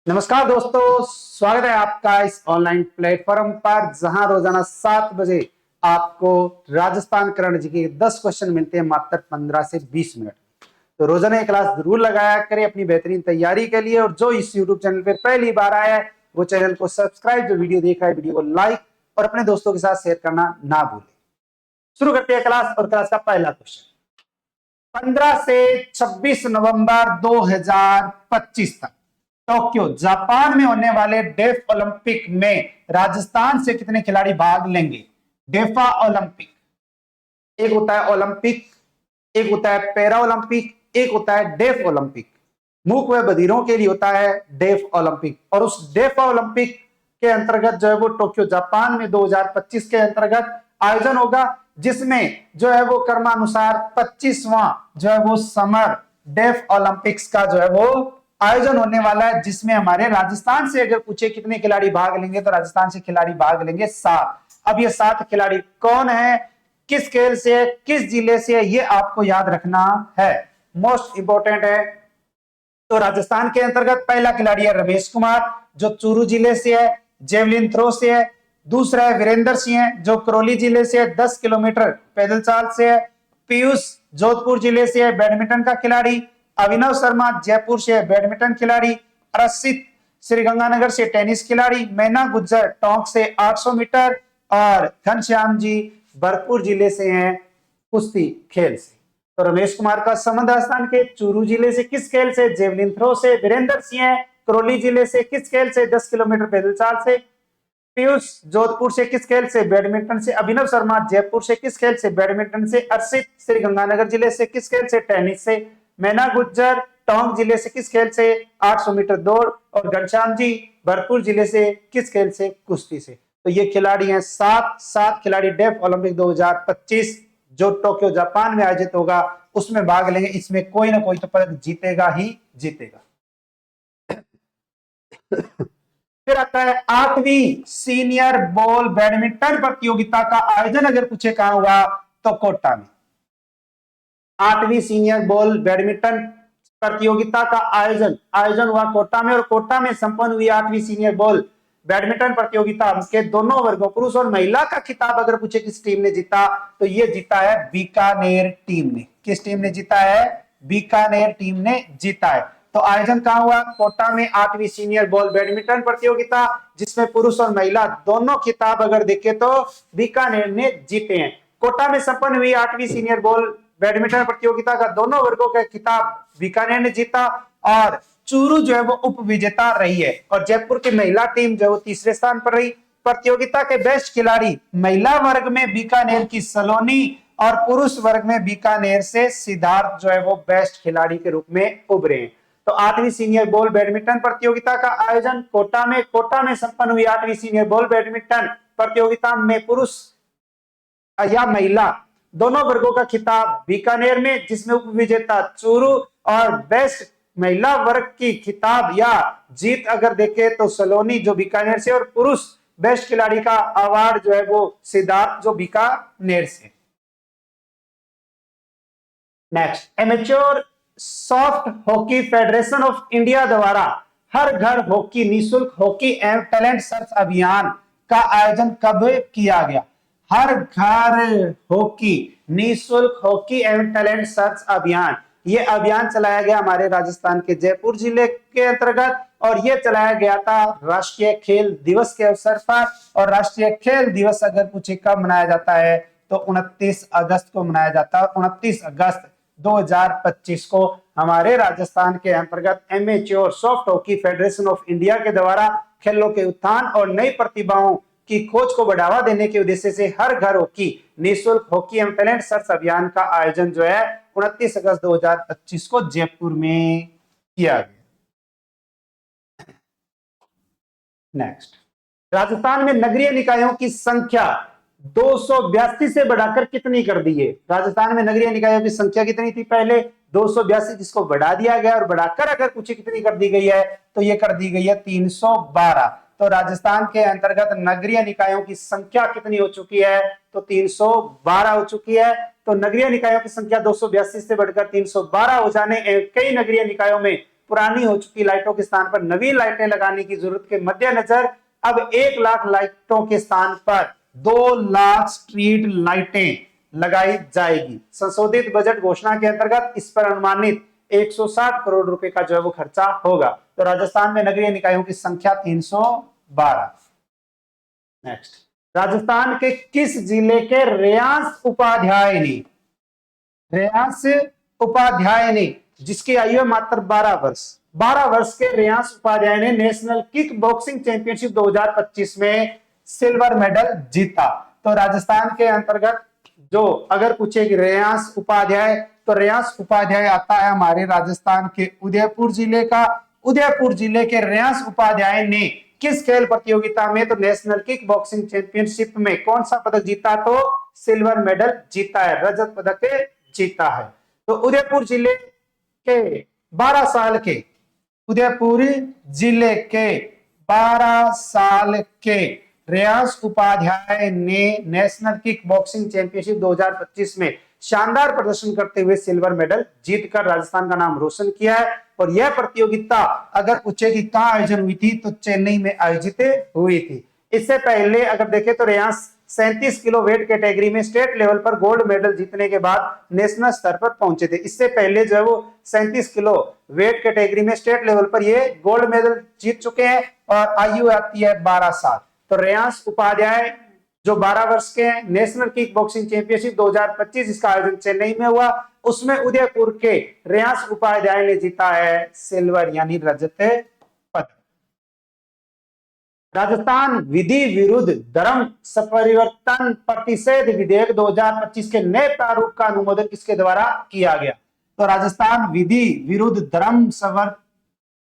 नमस्कार दोस्तों, स्वागत है आपका इस ऑनलाइन प्लेटफॉर्म पर जहां रोजाना 7 बजे आपको राजस्थान करंट जी के 10 क्वेश्चन मिलते हैं मात्र 15 से 20 मिनट। तो रोजाना ये क्लास जरूर लगाया करें अपनी बेहतरीन तैयारी के लिए। और जो इस यूट्यूब चैनल पे पहली बार आया है वो चैनल को सब्सक्राइब, जो वीडियो देखा है वीडियो को लाइक और अपने दोस्तों के साथ शेयर करना ना भूलें। शुरू करते हैं क्लास। और क्लास का पहला क्वेश्चन 15 से 26 नवंबर 2025 तक टोक्यो जापान में होने वाले डेफ ओलंपिक में राजस्थान से कितने खिलाड़ी भाग लेंगे? डेफा ओलंपिक, एक होता है ओलंपिक, एक होता है पैरा ओलंपिक, एक होता है डेफ ओलंपिक। मूक व बधिरों के लिए होता है डेफ ओलंपिक। और उस डेफ ओलंपिक के अंतर्गत जो है वो टोक्यो जापान में 2025 के अंतर्गत आयोजन होगा, जिसमें जो है वो क्रमानुसार 25वां जो है वो समर डेफ ओलंपिक्स का जो है वो आयोजन होने वाला है, जिसमें हमारे राजस्थान से अगर पूछे कितने खिलाड़ी भाग लेंगे तो राजस्थान से खिलाड़ी भाग लेंगे 7। अब ये 7 खिलाड़ी कौन है, किस खेल से है, किस जिले से है, ये आपको याद रखना है, मोस्ट इंपोर्टेंट है। तो राजस्थान के अंतर्गत पहला खिलाड़ी है रमेश कुमार, जो चूरू जिले से है, जेवलिन थ्रो से है। दूसरा है वीरेंद्र सिंह, जो करौली जिले से है, 10 किलोमीटर पैदल चाल से है। पीयूष जोधपुर जिले से है, बैडमिंटन का खिलाड़ी। अभिनव शर्मा जयपुर से है, बैडमिंटन खिलाड़ी। रसित श्रीगंगानगर से टेनिस खिलाड़ी। मैना गुज्जर टोंक से 800 मीटर। और घनश्याम जी भरतपुर जिले से हैं, कुश्ती खेल से। तो रमेश कुमार का संबंध राजस्थान के चूरू जिले से किस खेल से? जेवलिन थ्रो से। वीरेंद्र सिंह करौली जिले से किस खेल से? 10 किलोमीटर पैदल चाल से। पीयूष जोधपुर से किस खेल से? बैडमिंटन से। अभिनव शर्मा जयपुर से किस खेल से? बैडमिंटन से। अर्षित श्रीगंगानगर जिले से किस खेल से? टेनिस से। मैना गुज्जर टोंक जिले से किस खेल से? 800 मीटर दौड़। और घनश्याम जी भरतपुर जिले से किस खेल से? कुश्ती से। तो ये खिलाड़ी हैं 7 खिलाड़ी डेफ ओलंपिक 2025 जो टोक्यो जापान में आयोजित होगा उसमें भाग लेंगे। इसमें कोई ना कोई तो पदक जीतेगा ही जीतेगा। फिर आता है 8वीं सीनियर बॉल बैडमिंटन प्रतियोगिता का आयोजन अगर पूछे कहां हुआ तो कोटा में। 8वीं सीनियर बॉल बैडमिंटन प्रतियोगिता का आयोजन हुआ कोटा में। और कोटा में संपन्न हुई 8वीं सीनियर बॉल बैडमिंटन प्रतियोगिता के दोनों वर्गों पुरुष और महिला का खिताब अगर पूछे किस टीम ने जीता तो ये जीता है बीकानेर टीम ने। किस टीम ने जीता है? बीकानेर टीम ने जीता है। तो आयोजन कहां हुआ? कोटा में 8वीं सीनियर बॉल बैडमिंटन प्रतियोगिता, जिसमें पुरुष और महिला दोनों खिताब अगर देखे तो बीकानेर ने जीते हैं। कोटा में संपन्न हुई 8वीं सीनियर बॉल बैडमिंटन प्रतियोगिता का दोनों वर्गों का खिताब बीकानेर ने जीता। और चूरू जो है वो उप विजेता रही है। और जयपुर की महिला टीम जो है वो तीसरे स्थान पर रही। प्रतियोगिता के बेस्ट खिलाड़ी महिला वर्ग में बीकानेर की सलोनी और पुरुष वर्ग में बीकानेर से सिद्धार्थ जो है वो बेस्ट खिलाड़ी के रूप में उभरे। तो 8वीं सीनियर बॉल बैडमिंटन प्रतियोगिता का आयोजन कोटा में संपन्न हुई 8वीं सीनियर बॉल बैडमिंटन प्रतियोगिता में पुरुष या महिला दोनों वर्गों का खिताब बीकानेर में, जिसमें उप विजेता चूरू। और बेस्ट महिला वर्ग की खिताब या जीत अगर देखे तो सलोनी जो बीकानेर से। और पुरुष बेस्ट खिलाड़ी का अवार्ड जो है वो सिद्धार्थ जो बीकानेर से। Next, amateur soft hockey federation of India द्वारा हर घर हॉकी निःशुल्क हॉकी एवं टैलेंट सर्च अभियान का आयोजन कब किया गया? हर घर हॉकी निःशुल्क हॉकी एवं टैलेंट सर्च अभियान, ये अभियान चलाया गया हमारे राजस्थान के जयपुर जिले के अंतर्गत। और ये चलाया गया था राष्ट्रीय खेल दिवस के अवसर पर। और राष्ट्रीय खेल दिवस अगर पूछे कब मनाया जाता है तो 29 अगस्त को मनाया जाता है। 29 अगस्त 2025 को हमारे राजस्थान के अंतर्गत amateur soft hockey federation of India के द्वारा खेलों के उत्थान और नई प्रतिभाओं की खोज को बढ़ावा देने के उद्देश्य से हर घर हॉकी निःशुल्क हॉकी एवं टैलेंट सर्च अभियान का आयोजन जो है 29 अगस्त 2025 को जयपुर में किया गया। नेक्स्ट, राजस्थान में नगरीय निकायों की संख्या 282 से बढ़ाकर कितनी कर दी है? राजस्थान में नगरीय निकायों की संख्या कितनी थी पहले? 282, जिसको बढ़ा दिया गया। और बढ़ाकर अगर पूछे कितनी कर दी गई है तो ये कर दी गई है 312। तो राजस्थान के अंतर्गत नगरीय निकायों की संख्या कितनी हो चुकी है? तो 312 हो चुकी है। तो नगरीय निकायों की संख्या 282 से बढ़कर 312 हो जाने, कई नगरीय निकायों में पुरानी हो चुकी लाइटों के स्थान पर नवीन लाइटें लगाने की जरूरत के मद्देनजर अब 1 लाख लाइटों के स्थान पर 2 लाख स्ट्रीट लाइटें लगाई जाएगी। संशोधित बजट घोषणा के अंतर्गत इस पर अनुमानित 160 करोड़ रुपए का जो है वो खर्चा होगा। तो राजस्थान में नगरीय निकायों की संख्या 312। नेक्स्ट, राजस्थान के किस जिले के रेयांश उपाध्याय ने जिसकी आयु है मात्र 12 वर्ष के रेयांश उपाध्याय ने नेशनल किक बॉक्सिंग चैंपियनशिप 2025 में सिल्वर मेडल जीता। तो राजस्थान के अंतर्गत जो अगर पूछे कि रेयांश उपाध्याय, तो रेयांश उपाध्याय आता है हमारे राजस्थान के उदयपुर जिले का। उदयपुर जिले के रेयांश उपाध्याय ने किस खेल प्रतियोगिता में, तो नेशनल किक बॉक्सिंग चैंपियनशिप में कौन सा पदक जीता, तो सिल्वर मेडल जीता है, रजत पदक जीता है। तो उदयपुर जिले के 12 साल के उदयपुर जिले के 12 साल के रेयांश उपाध्याय ने नेशनल किक बॉक्सिंग चैंपियनशिप 2025 में शानदार प्रदर्शन करते हुए सिल्वर मेडल जीतकर राजस्थान का नाम रोशन किया है। और यह प्रतियोगिता अगर पूछे कि कहां आयोजन हुई थी, तो चेन्नई में आयोजित हुई थी। इससे पहले अगर देखें तो रेयांश 37 किलो वेट कैटेगरी में स्टेट लेवल पर गोल्ड मेडल जीतने के बाद नेशनल स्तर पर पहुंचे थे। इससे पहले जो है वो 37 किलो वेट कैटेगरी में स्टेट लेवल पर ये गोल्ड मेडल जीत चुके हैं और आयु आती है 12 साल। तो रेयांश उपाध्याय जो 12 वर्ष के हैं, नेशनल किक बॉक्सिंग चैंपियनशिप 2025 इसका आयोजन चेन्नई में हुआ, उसमें उदयपुर के रेयांश उपाध्याय ने जीता है सिल्वर यानी रजत पदक। राजस्थान विधि विरुद्ध धर्म परिवर्तन प्रतिषेध विधेयक 2025 के नए प्रारूप का अनुमोदन किसके द्वारा किया गया, तो राजस्थान विधि विरुद्ध धर्म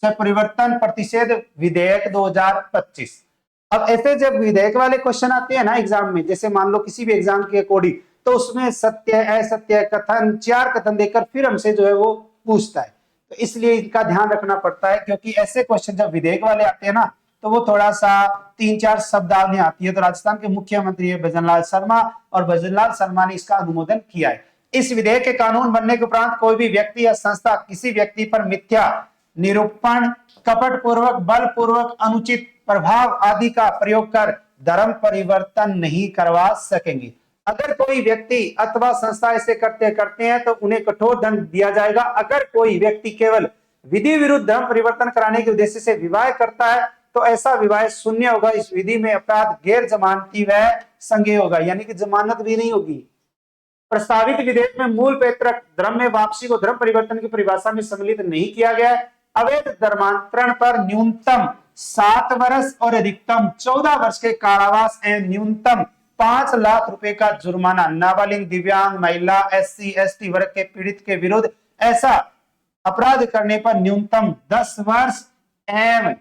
परिवर्तन प्रतिषेध विधेयक 2025। अब ऐसे जब विधेयक वाले क्वेश्चन आते हैं ना एग्जाम में, जैसे मान लो किसी भी एग्जाम के अकॉर्डिंग, तो उसमें सत्य असत्य कथन 4 कथन देकर फिर हमसे जो है वो पूछता है। तो इसलिए इनका ध्यान रखना पड़ता है, क्योंकि ऐसे क्वेश्चन जब विधेयक वाले आते हैं ना, तो वो थोड़ा सा 3-4 शब्दावली आती है। तो राजस्थान के मुख्यमंत्री है भजनलाल शर्मा, और भजनलाल शर्मा ने इसका अनुमोदन किया है। इस विधेयक के कानून बनने के उपरांत कोई भी व्यक्ति या संस्था किसी व्यक्ति पर मिथ्या निरूपण, कपट पूर्वक, बल पूर्वक, अनुचित प्रभाव आदि का प्रयोग कर धर्म परिवर्तन नहीं करवा सकेंगे। अगर कोई व्यक्ति अथवा संस्था ऐसे करते हैं तो उन्हें कठोर दंड दिया जाएगा। अगर कोई व्यक्ति केवल विधि विरुद्ध धर्म परिवर्तन कराने के उद्देश्य से विवाह करता है तो ऐसा विवाह शून्य होगा। इस विधि में अपराध गैर जमानती व संज्ञेय होगा, यानी कि जमानत भी नहीं होगी। प्रस्तावित विधेयक में मूल पैतृक धर्म में वापसी को धर्म परिवर्तन की परिभाषा में सम्मिलित नहीं किया गया है। अवैध धर्मांतरण पर न्यूनतम 7 वर्ष और अधिकतम 14 वर्ष के कारावास एवं न्यूनतम 5 लाख रुपए का जुर्माना। नाबालिग, दिव्यांग, महिला, SC ST वर्ग के पीड़ित के विरुद्ध ऐसा अपराध करने पर न्यूनतम 10 वर्ष एवं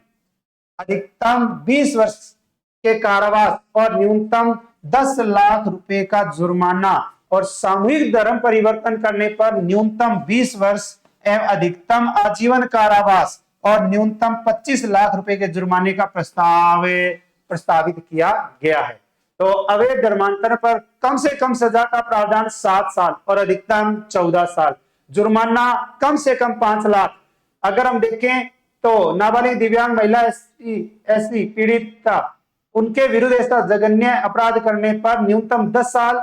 अधिकतम 20 वर्ष के कारावास और न्यूनतम 10 लाख रुपए का जुर्माना। और सामूहिक धर्म परिवर्तन करने पर न्यूनतम 20 वर्ष एवं अधिकतम आजीवन कारावास और न्यूनतम 25 लाख रुपए के जुर्माने का प्रस्तावित किया गया है। तो अवैध धर्मांतरण पर कम से कम सजा का प्रावधान 7 साल और अधिकतम 14 साल, जुर्माना कम से कम 5 लाख। अगर हम देखें तो नाबालिग, दिव्यांग, महिला, SC पीड़ित का उनके विरुद्ध ऐसा जघन्य अपराध करने पर न्यूनतम 10 साल,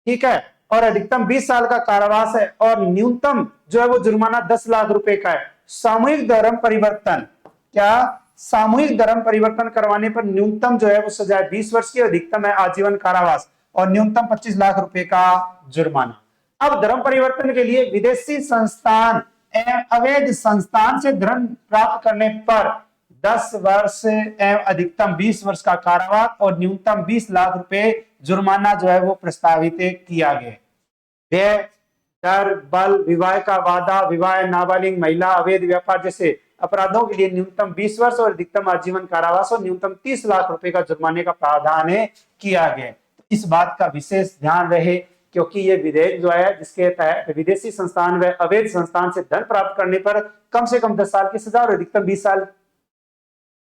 ठीक है, और अधिकतम 20 साल का कारावास है और न्यूनतम जो है वो जुर्माना 10 लाख रुपए का है। सामूहिक धर्म परिवर्तन, क्या सामूहिक धर्म परिवर्तन करवाने पर न्यूनतम जो है वो सजा 20 वर्ष की, अधिकतम है आजीवन कारावास और न्यूनतम 25 लाख रुपए का जुर्माना। अब धर्म परिवर्तन के लिए विदेशी संस्थान एवं अवैध संस्थान से धर्म प्राप्त करने पर 10 वर्ष एवं अधिकतम 20 वर्ष का कारावास और न्यूनतम 20 लाख रुपए जुर्माना जो है वो प्रस्तावित किया गया। व्यय, डर, बल, विवाह का वादा, विवाह, नाबालिग, महिला, अवैध व्यापार जैसे अपराधों के लिए न्यूनतम 20 वर्ष और अधिकतम आजीवन कारावास और न्यूनतम 30 लाख रुपए का जुर्माने का प्रावधान किया गया। इस बात का विशेष ध्यान रहे, क्योंकि ये विधेयक जो है जिसके तहत विदेशी संस्थान व अवैध संस्थान से धन प्राप्त करने पर कम से कम 10 साल की सजा और अधिकतम 20 साल,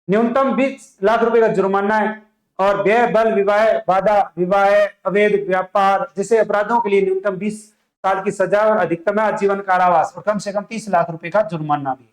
न्यूनतम 20 लाख रुपए का जुर्माना है। और व्यय, बल, विवाह, वादा, विवाह, अवैध व्यापार जैसे अपराधों के लिए न्यूनतम 20 साल की सजा और अधिकतम आजीवन कारावास और कम से कम 30 लाख रुपए का जुर्माना भी है।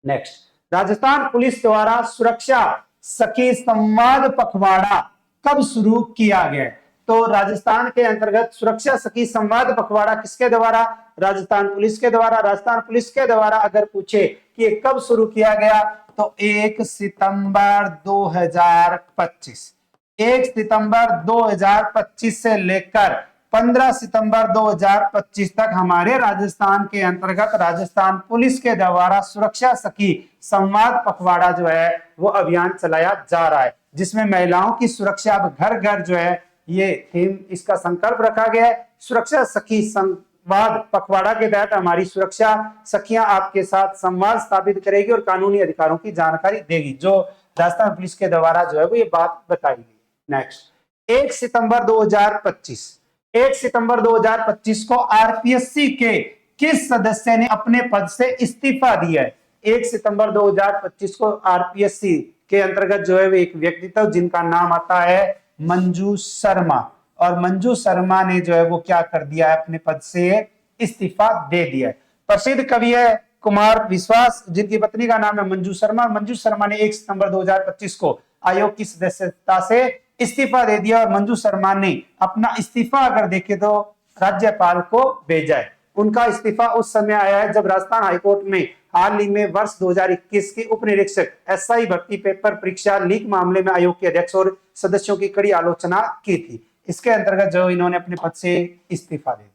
नेक्स्ट, राजस्थान पुलिस द्वारा सुरक्षा सखी संवाद पखवाड़ा कब शुरू किया गया? तो राजस्थान के अंतर्गत सुरक्षा सखी संवाद पखवाड़ा किसके द्वारा? राजस्थान पुलिस के द्वारा। राजस्थान पुलिस के द्वारा अगर पूछे कि ये कब शुरू किया गया तो 1 सितंबर 2025। 1 सितंबर 2025 से लेकर 15 सितंबर 2025 तक हमारे राजस्थान के अंतर्गत राजस्थान पुलिस के द्वारा सुरक्षा सखी संवाद पखवाड़ा जो है वो अभियान चलाया जा रहा है, जिसमें महिलाओं की सुरक्षा अब घर घर जो है ये थीम, इसका संकल्प रखा गया है। सुरक्षा सखी संवाद पखवाड़ा के तहत हमारी सुरक्षा सखियां आपके साथ संवाद स्थापित करेगी और कानूनी अधिकारों की जानकारी देगी, जो राजस्थान पुलिस के द्वारा जो है वो ये बात बताई गई। नेक्स्ट, 1 सितंबर 2025, 1 सितंबर 2025 को आरपीएससी के किस सदस्य ने अपने पद से इस्तीफा दिया है? 1 सितंबर 2025 को आरपीएससी के अंतर्गत जो है एक व्यक्ति था जिनका नाम आता है मंजू शर्मा, और मंजू शर्मा ने जो है वो क्या कर दिया है, अपने पद से इस्तीफा दे दिया है। प्रसिद्ध कवि है कुमार विश्वास, जिनकी पत्नी का नाम है मंजू शर्मा। मंजू शर्मा ने 1 सितंबर 2025 को आयोग की सदस्यता से इस्तीफा दे दिया और मंजू शर्मा ने अपना इस्तीफा अगर देखे तो राज्यपाल को भेजा है। उनका इस्तीफा उस समय आया है जब राजस्थान हाईकोर्ट में हाल ही में वर्ष 2021 के उप निरीक्षक एसआई भर्ती पेपर परीक्षा लीक मामले में आयोग के अध्यक्ष और सदस्यों की कड़ी आलोचना की थी। इसके अंतर्गत जो इन्होंने अपने पद से इस्तीफा दे दिया।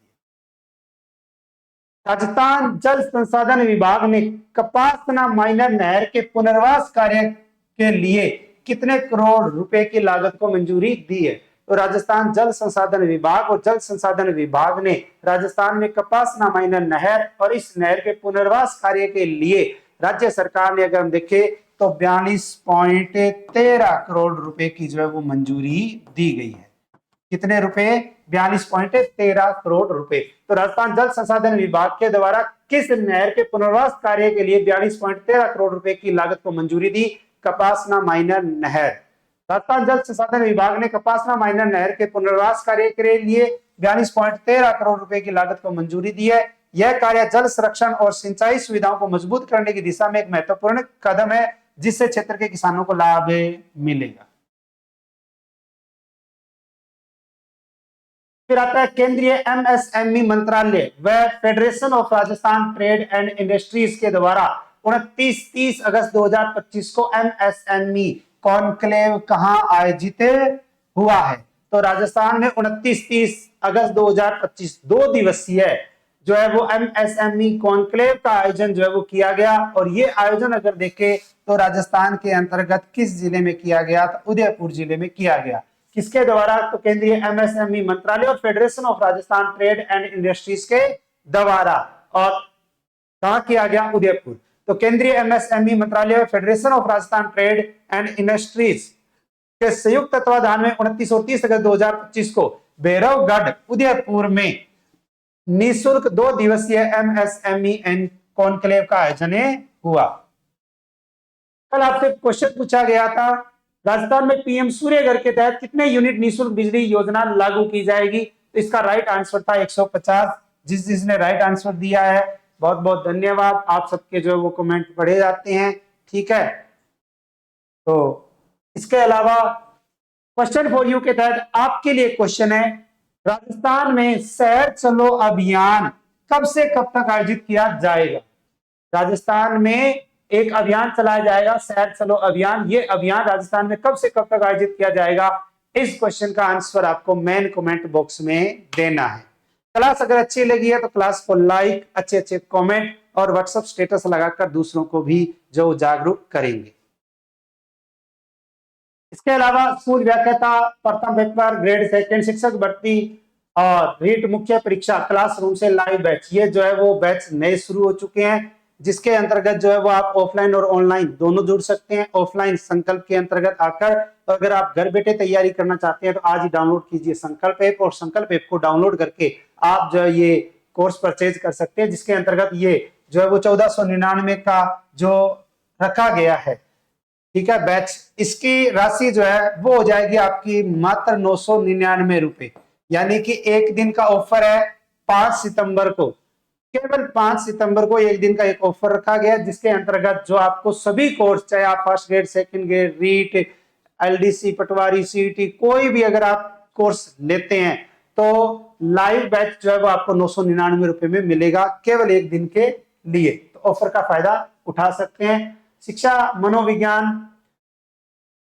राजस्थान जल संसाधन विभाग ने कपासना माइनर नहर के पुनर्वास कार्य के लिए कितने करोड़ रुपए की लागत को मंजूरी दी है? तो राजस्थान जल संसाधन विभाग और जल संसाधन विभाग ने राजस्थान में कपासना माइनर नहर और इस नहर के पुनर्वास कार्य के लिए राज्य सरकार ने अगर हम देखें तो 42.13 करोड़ रुपए की जो है वो मंजूरी दी गई है। कितने रुपए? 42.13 करोड़ रुपए। तो राजस्थान जल संसाधन विभाग के द्वारा किस नहर के पुनर्वास कार्य के लिए 42.13 करोड़ रुपए की लागत को मंजूरी दी? कपासना माइनर नहर। राजस्थान जल संसाधन विभाग ने कपासना माइनर नहर के पुनर्वास कार्य के लिए 42.13 करोड़ रुपए की लागत को मंजूरी दी है। यह कार्य जल संरक्षण और सिंचाई सुविधाओं को मजबूत करने की दिशा में एक महत्वपूर्ण कदम है, जिससे क्षेत्र के किसानों को लाभ मिलेगा। फिर आता है केंद्रीय एमएसएमई मंत्रालय व federation of Rajasthan trade and industries के द्वारा 29-30 अगस्त 2025 को एमएसएमई कॉन्क्लेव कहां आयोजित हुआ है? तो राजस्थान में 29-30 अगस्त 2025 2 दिवसीय जो है वो एमएसएमई कॉन्क्लेव का आयोजन जो है वो किया गया, और ये आयोजन अगर देखें तो राजस्थान के अंतर्गत किस जिले में किया गया? तो उदयपुर जिले में किया गया। किसके द्वारा? तो केंद्रीय एमएसएमई मंत्रालय और federation of Rajasthan trade and industries के द्वारा। और कहां किया गया? उदयपुर। तो केंद्रीय एमएसएमई मंत्रालय और federation of Rajasthan trade and industries के संयुक्त तत्वाधान में 29 और 30 अगस्त 2025 को भैरवगढ़ उदयपुर में निःशुल्क 2 दिवसीय एमएसएमई कॉन्क्लेव का आयोजन हुआ। कल आपसे क्वेश्चन पूछा गया था, राजस्थान में पीएम सूर्य घर के तहत कितने यूनिट निःशुल्क बिजली योजना लागू की जाएगी? तो इसका राइट आंसर था 150। जिसने राइट आंसर दिया है बहुत बहुत धन्यवाद। आप सबके जो है वो कमेंट पढ़े जाते हैं, ठीक है। तो इसके अलावा क्वेश्चन फॉर यू के तहत आपके लिए क्वेश्चन है, राजस्थान में शहर चलो अभियान कब से कब तक आयोजित किया जाएगा? राजस्थान में एक अभियान चलाया जाएगा, शहर चलो अभियान। ये अभियान राजस्थान में कब से कब तक आयोजित किया जाएगा? इस क्वेश्चन का आंसर आपको मेन कमेंट बॉक्स में देना है। क्लास अगर अच्छी लगी है तो क्लास को लाइक, अच्छे अच्छे कमेंट और व्हाट्सएप स्टेटस लगाकर दूसरों को भी जो जागरूक करेंगे। इसके अलावा स्कूल व्याख्याता प्रथम पेपर ग्रेड 2 शिक्षक भर्ती और रीट मुख्य परीक्षा क्लासरूम से लाइव बैच, ये जो है वो बैच नए शुरू हो चुके हैं, जिसके अंतर्गत जो है वो आप ऑफलाइन और ऑनलाइन दोनों जुड़ सकते हैं। ऑफलाइन संकल्प के अंतर्गत आकर अगर आप घर बैठे तैयारी करना चाहते हैं तो आज ही डाउनलोड कीजिए संकल्प ऐप, और संकल्प ऐप को डाउनलोड करके आप जो है ये कोर्स परचेज कर सकते हैं, जिसके अंतर्गत ये जो है वो 1499 का जो रखा गया है, ठीक है, बैच, इसकी राशि जो है वो हो जाएगी आपकी मात्र 999 रुपए। यानी कि एक दिन का ऑफर है 5 सितंबर को, केवल 5 सितंबर को एक दिन का एक ऑफर रखा गया, जिसके अंतर्गत जो आपको सभी कोर्स, चाहे आप first grade, second grade, REET, LDC, patwari, CET, कोई भी अगर आप कोर्स लेते हैं तो लाइव बैच जो है वो आपको 999 रुपए में मिलेगा, केवल एक दिन के लिए। तो ऑफर का फायदा उठा सकते हैं। शिक्षा मनोविज्ञान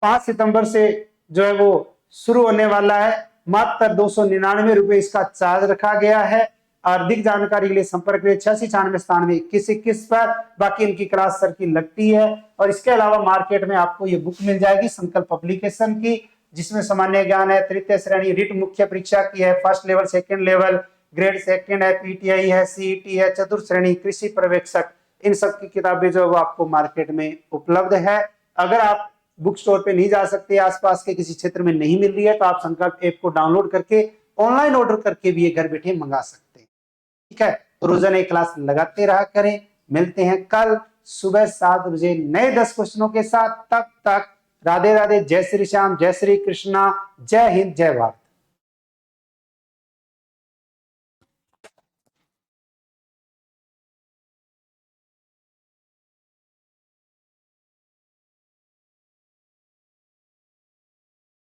5 सितंबर से जो है वो शुरू होने वाला है। मात्र 299 रुपए इसका चार्ज रखा गया है। अधिक जानकारी के लिए संपर्क करें 8696912121 पर। बाकी इनकी क्लास सर की लगती है। और इसके अलावा मार्केट में आपको ये बुक मिल जाएगी संकल्प पब्लिकेशन की, जिसमें सामान्य ज्ञान है, तृतीय श्रेणी रिट मुख्य परीक्षा की है, first level, second level, grade second है, पीटीआई है, सीईटी है, चतुर्थ श्रेणी कृषि पर्यवेक्षक, इन सब की किताबें जो है वो आपको मार्केट में उपलब्ध है। अगर आप बुक स्टोर पे नहीं जा सकते, आसपास के किसी क्षेत्र में नहीं मिल रही है, तो आप संकल्प ऐप को डाउनलोड करके ऑनलाइन ऑर्डर करके भी ये घर बैठे मंगा सकते हैं। ठीक है, तो रोजाना एक क्लास लगाते रहा करें। मिलते हैं कल सुबह 7 बजे नए 10 क्वेश्चनों के साथ। तब तक राधे राधे, जय श्री श्याम, जय श्री कृष्णा, जय हिंद, जय भारत।